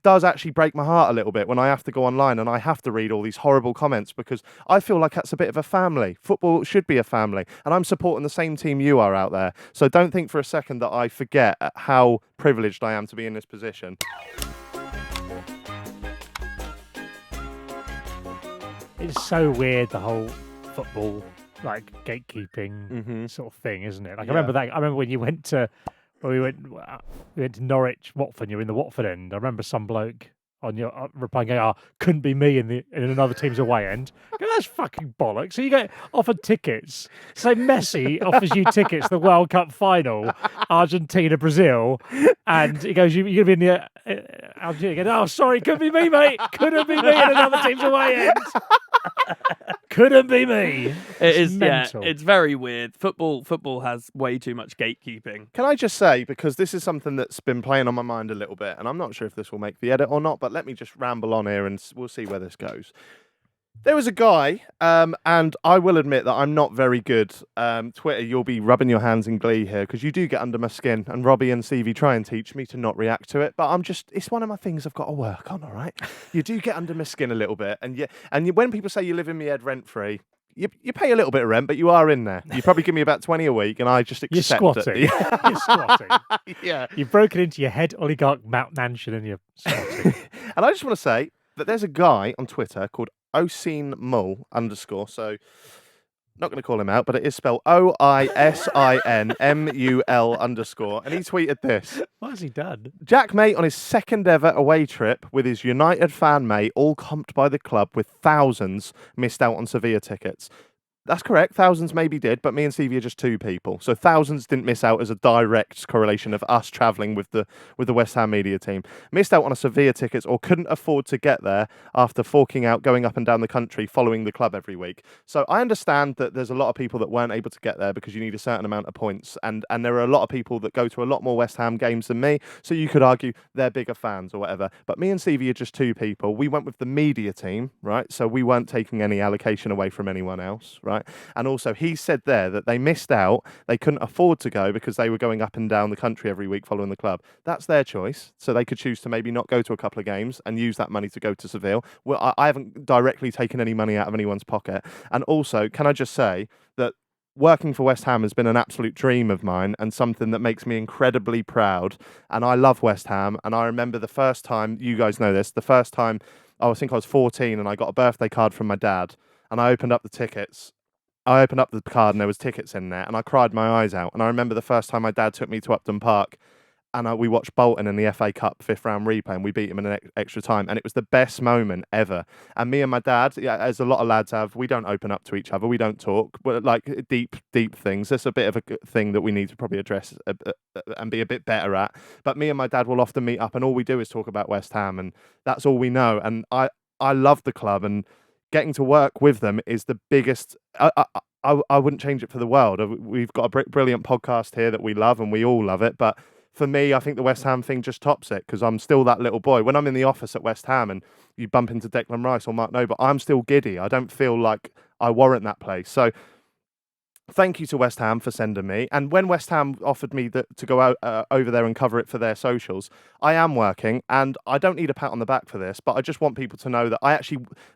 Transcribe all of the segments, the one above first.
does actually break my heart a little bit when I have to go online and I have to read all these horrible comments, because I feel like that's a bit of a family. Football should be a family, and I'm supporting the same team you are out there. So don't think for a second that I forget how privileged I am to be in this position. It's so weird, the whole football like gatekeeping sort of thing, isn't it? Like, I remember when you went to, we went to Norwich, Watford. You're in the Watford end. I remember some bloke on your replying, going, couldn't be me in another team's away end. I go, that's fucking bollocks. So you get offered tickets. So Messi offers you tickets to the World Cup final, Argentina, Brazil, and he goes, you're going to be in the Argentina. Goes, sorry, couldn't be me, mate. Couldn't be me in another team's away end. Couldn't be me. It's mental. It's very weird. Football has way too much gatekeeping. Can I just say, because this is something that's been playing on my mind a little bit, and I'm not sure if this will make the edit or not, but let me just ramble on here and we'll see where this goes. There was a guy, and I will admit that I'm not very good. Twitter, you'll be rubbing your hands in glee here, because you do get under my skin, and Robbie and Stevie try and teach me to not react to it, but it's one of my things I've got to work on, all right? You do get under my skin a little bit, and when people say you live in my head rent-free, you pay a little bit of rent, but you are in there. You probably give me about 20 a week, and I just accept You're squatting. it. You're squatting. Yeah. You've broken into your head oligarch mansion and you're squatting. And I just want to say that there's a guy on Twitter called Oisin Mull _ so not going to call him out, but it is spelled OISINMUL _, and he tweeted this. What has he done? Jack Mate on his second ever away trip with his United fan mate, all comped by the club, with thousands missed out on Sevilla tickets. That's correct. Thousands maybe did, but me and Stevie are just two people. So thousands didn't miss out as a direct correlation of us travelling with the West Ham media team. Missed out on a Sevilla tickets or couldn't afford to get there after forking out going up and down the country following the club every week. So I understand that there's a lot of people that weren't able to get there because you need a certain amount of points. And there are a lot of people that go to a lot more West Ham games than me. So you could argue they're bigger fans or whatever. But me and Stevie are just two people. We went with the media team, right? So we weren't taking any allocation away from anyone else, right? And also, he said there that they missed out. They couldn't afford to go because they were going up and down the country every week following the club. That's their choice. So they could choose to maybe not go to a couple of games and use that money to go to Seville. Well, I haven't directly taken any money out of anyone's pocket. And also, can I just say that working for West Ham has been an absolute dream of mine and something that makes me incredibly proud. And I love West Ham. And I remember the first time, you guys know this, the first time, I think I was 14 and I got a birthday card from my dad. And I opened up the tickets. I opened up the card and there was tickets in there, and I cried my eyes out. And I remember the first time my dad took me to Upton Park, and we watched Bolton in the FA Cup 5th round replay, and we beat him in an extra time, and it was the best moment ever. And me and my dad, as a lot of lads have, we don't open up to each other, we don't talk, but like deep things. That's a bit of a thing that we need to probably address and be a bit better at. But me and my dad will often meet up, and all we do is talk about West Ham, and that's all we know. And I love the club, and getting to work with them is the biggest. I wouldn't change it for the world. We've got a brilliant podcast here that we love, and we all love it. But for me, I think the West Ham thing just tops it, because I'm still that little boy. When I'm in the office at West Ham and you bump into Declan Rice or Mark Noble, I'm still giddy. I don't feel like I warrant that place. So thank you to West Ham for sending me. And when West Ham offered me to go out over there and cover it for their socials, I am working, and I don't need a pat on the back for this, but I just want people to know that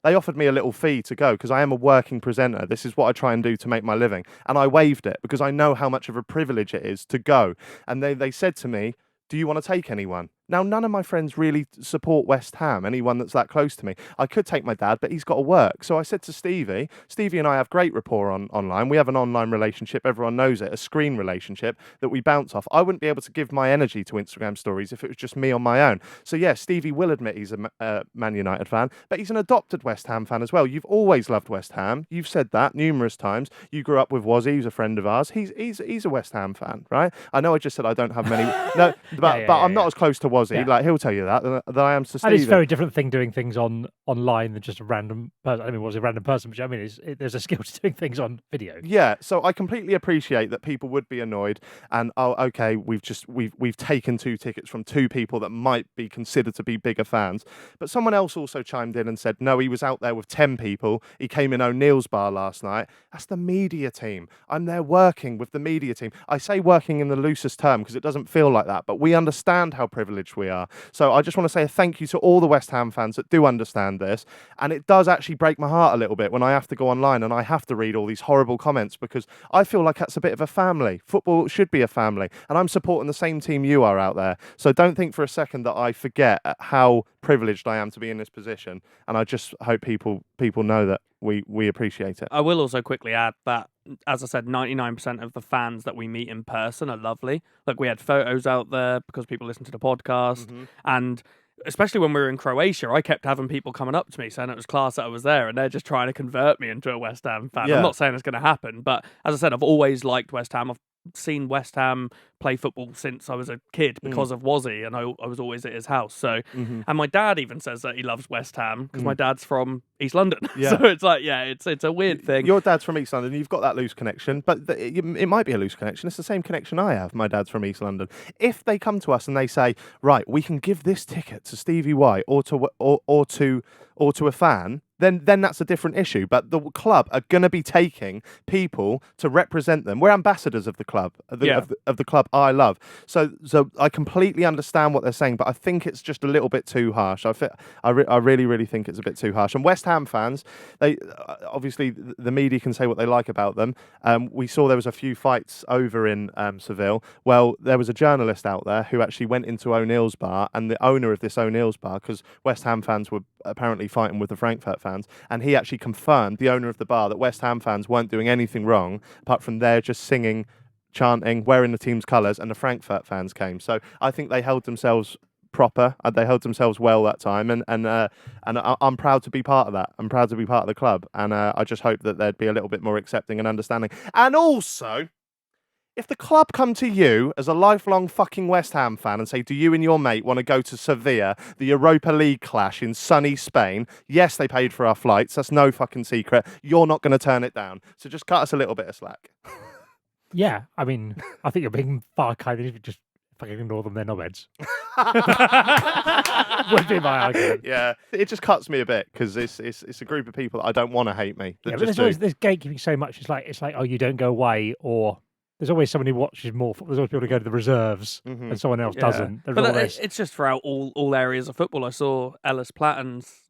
they offered me a little fee to go, because I am a working presenter. This is what I try and do to make my living. And I waived it because I know how much of a privilege it is to go. And they said to me, do you want to take anyone? Now, none of my friends really support West Ham, anyone that's that close to me. I could take my dad, but he's got to work. So I said to Stevie and I have great rapport online. We have an online relationship. Everyone knows it, a screen relationship that we bounce off. I wouldn't be able to give my energy to Instagram stories if it was just me on my own. So yeah, Stevie will admit he's a Man United fan, but he's an adopted West Ham fan as well. You've always loved West Ham. You've said that numerous times. You grew up with Wazzy, who's a friend of ours. He's a West Ham fan, right? I know I just said I don't have many, no, but I'm not as close to Wazzy. Yeah. Like, he'll tell you that I am to Stephen. And it's a very different thing doing things online than just a random person. I mean, was a random person, but I mean, there's a skill to doing things on video. Yeah, so I completely appreciate that people would be annoyed, and okay, we've taken 2 tickets from 2 people that might be considered to be bigger fans. But someone else also chimed in and said, no, he was out there with 10 people. He came in O'Neill's bar last night. That's the media team. I'm there working with the media team. I say working in the loosest term because it doesn't feel like that, but we understand how privileged privileged we are. So I just want to say a thank you to all the West Ham fans that do understand this. And it does actually break my heart a little bit when I have to go online and I have to read all these horrible comments, because I feel like that's a bit of a family. Football should be a family. And I'm supporting the same team you are out there. So don't think for a second that I forget how privileged I am to be in this position. And I just hope people know that we appreciate it. I will also quickly add that, as I said, 99% of the fans that we meet in person are lovely. Like, we had photos out there because people listen to the podcast. And especially when we were in Croatia, I kept having people coming up to me saying it was class that I was there, and they're just trying to convert me into a West Ham fan. Yeah. I'm not saying it's going to happen, but as I said, I've always liked West Ham. I've seen West Ham play football since I was a kid because of Wazzy, and I was always at his house. So, and my dad even says that he loves West Ham because my dad's from East London. Yeah. So it's like, it's a weird thing. Your dad's from East London. You've got that loose connection, but it might be a loose connection. It's the same connection I have. My dad's from East London. If they come to us and they say, right, we can give this ticket to Stevie White or to a fan, then that's a different issue. But the club are going to be taking people to represent them. We're ambassadors of the club, of the club I love. So I completely understand what they're saying, but I think it's just a little bit too harsh. I really, really think it's a bit too harsh. And West Ham fans, they obviously the media can say what they like about them. We saw there was a few fights over in Seville. Well, there was a journalist out there who actually went into O'Neill's bar, and the owner of this O'Neill's bar, because West Ham fans were apparently fighting with the Frankfurt fans, and he actually confirmed, the owner of the bar, that West Ham fans weren't doing anything wrong apart from they're just singing, chanting, wearing the team's colours, and the Frankfurt fans came. So I think they held themselves proper. They held themselves well that time, and I'm proud to be part of that. I'm proud to be part of the club, and I just hope that they'd be a little bit more accepting and understanding. And also, if the club come to you as a lifelong fucking West Ham fan and say, do you and your mate want to go to Sevilla, the Europa League clash in sunny Spain? Yes, they paid for our flights. That's no fucking secret. You're not going to turn it down. So just cut us a little bit of slack. Yeah, I mean, I think you're being far kinder if you just fucking ignore them. They're knobheads. Would be my argument. Yeah, it just cuts me a bit because it's a group of people that I don't want to hate me. Yeah, but there's gatekeeping so much. It's like oh, you don't go away, or there's always someone who watches more. There's always people who go to the reserves and someone else doesn't. But it's just throughout all areas of football. I saw Ellis Platten's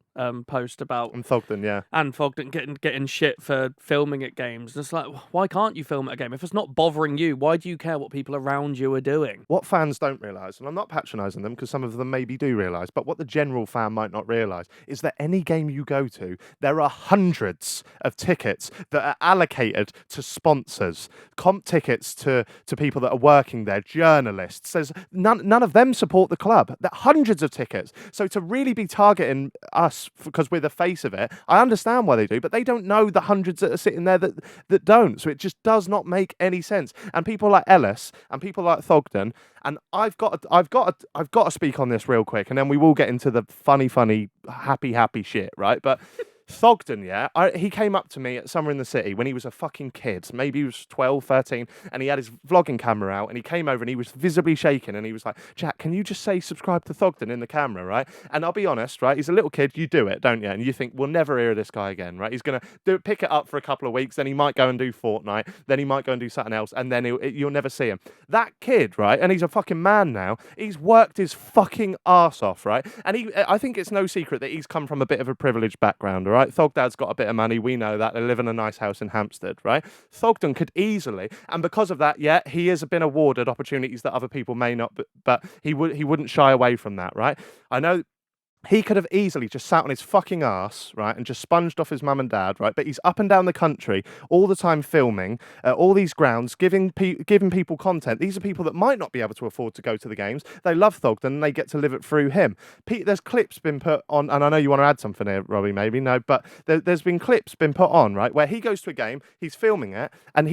post about and Thogden, getting shit for filming at games. And it's like, why can't you film at a game if it's not bothering you? Why do you care what people around you are doing? What fans don't realise, and I'm not patronising them because some of them maybe do realise, but what the general fan might not realise is that any game you go to, there are hundreds of tickets that are allocated to sponsors, comp tickets to people that are working there, journalists. There's none of them support the club. There are hundreds of tickets. So to really be targeting us because we're the face of it, I understand why they do, but they don't know the hundreds that are sitting there that don't. So it just does not make any sense. And people like Ellis and people like Thogden, and I've got to speak on this real quick, and then we will get into the funny, happy shit, right? But Thogden, he came up to me at Summer in the City when he was a fucking kid. Maybe he was 12, 13, and he had his vlogging camera out, and he came over and he was visibly shaking, and he was like, Jack, can you just say subscribe to Thogden in the camera, right? And I'll be honest, right, he's a little kid, you do it, don't you? And you think, we'll never hear this guy again, right? He's going to pick it up for a couple of weeks, then he might go and do Fortnite, then he might go and do something else, and then you'll never see him. That kid, right, and he's a fucking man now, he's worked his fucking arse off, right? And I think it's no secret that he's come from a bit of a privileged background, right? Thogdad's got a bit of money, we know that. They live in a nice house in Hampstead, right? Thogden could easily, and because of that, he has been awarded opportunities that other people may not, but he wouldn't shy away from that, right? I know he could have easily just sat on his fucking arse, right, and just sponged off his mum and dad, right? But he's up and down the country all the time filming all these grounds, giving people content. These are people that might not be able to afford to go to the games. They love Thogden and they get to live it through him. There's clips been put on, and I know you want to add something here, Robbie, maybe, no, but there's been clips been put on, right, where he goes to a game, he's filming it, and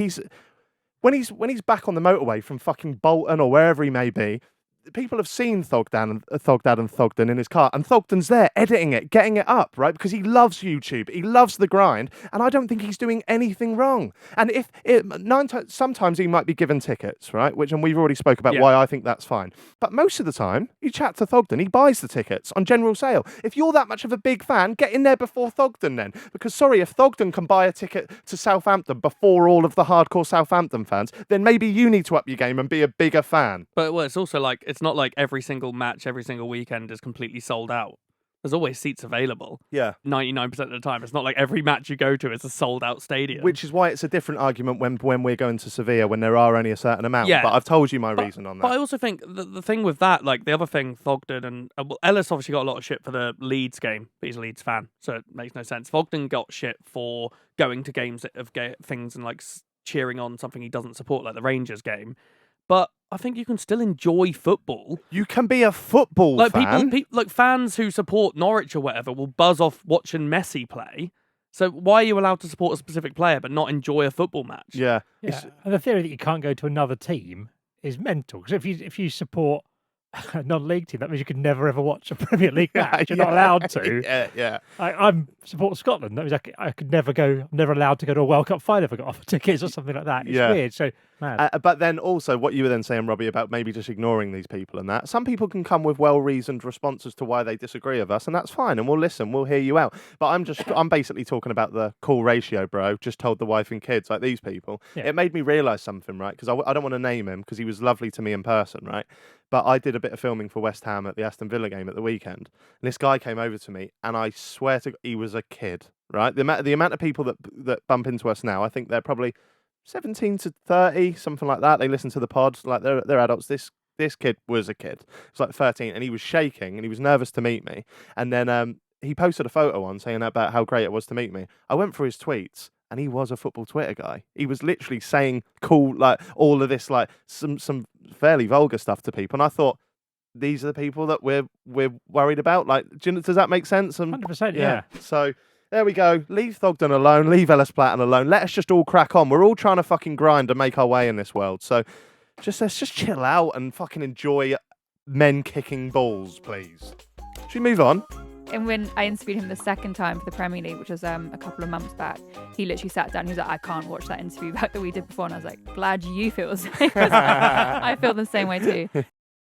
when he's back on the motorway from fucking Bolton or wherever he may be, people have seen Thogdad and Thogden in his car, and Thogden's there editing it, getting it up, right? Because he loves YouTube, he loves the grind, and I don't think he's doing anything wrong. And sometimes he might be given tickets, right? And we've already spoke about why I think that's fine. But most of the time, you chat to Thogden, he buys the tickets on general sale. If you're that much of a big fan, get in there before Thogden then. Because sorry, if Thogden can buy a ticket to Southampton before all of the hardcore Southampton fans, then maybe you need to up your game and be a bigger fan. But it's also like it's It's not like every single match, every single weekend is completely sold out. There's always seats available. Yeah. 99% of the time. It's not like every match you go to is a sold out stadium. Which is why it's a different argument when we're going to Sevilla when there are only a certain amount. Yeah. But I've told you my reason on that. But I also think the thing with that, like the other thing Thogden and Ellis obviously got a lot of shit for the Leeds game, but he's a Leeds fan, so it makes no sense. Thogden got shit for going to games of things and like cheering on something he doesn't support, like the Rangers game. But I think you can still enjoy football. You can be a football fan. People, like fans who support Norwich or whatever, will buzz off watching Messi play. So why are you allowed to support a specific player but not enjoy a football match? Yeah. Yeah. And the theory that you can't go to another team is mental. Because if you support a non-league team, that means you could never ever watch a Premier League match. You're not allowed to. Yeah. I'm support Scotland. That means I could never go. I'm never allowed to go to a World Cup final if I got offered tickets or something like that. It's weird. So mad. But then also what you were then saying, Robbie, about maybe just ignoring these people and that. Some people can come with well-reasoned responses to why they disagree with us, and that's fine. And we'll listen. We'll hear you out. But I'm basically talking about the cool ratio, bro. Just told the wife and kids, like these people. Yeah. It made me realise something, right? Because I don't want to name him because he was lovely to me in person, right? But I did a bit of filming for West Ham at the Aston Villa game at the weekend. And this guy came over to me, and I swear to God, he was a kid, right? The amount of people that bump into us now, I think they're probably 17 to 30, something like that. They listen to the pod, like they're adults. This kid was a kid. He was like 13, and he was shaking, and he was nervous to meet me. And then he posted a photo on saying about how great it was to meet me. I went through his tweets, and he was a football Twitter guy. He was literally saying cool, like all of this, like some fairly vulgar stuff to people. And I thought, these are the people that we're worried about. Like, does that make sense? 100%, yeah. So there we go. Leave Thogden alone. Leave Ellis Platten alone. Let us just all crack on. We're all trying to fucking grind and make our way in this world. So let's just chill out and fucking enjoy men kicking balls, please. Should we move on? And when I interviewed him the second time for the Premier League, which was a couple of months back, he literally sat down. He was like, I can't watch that interview back that we did before. And I was like, glad you feel the same. I feel the same way too.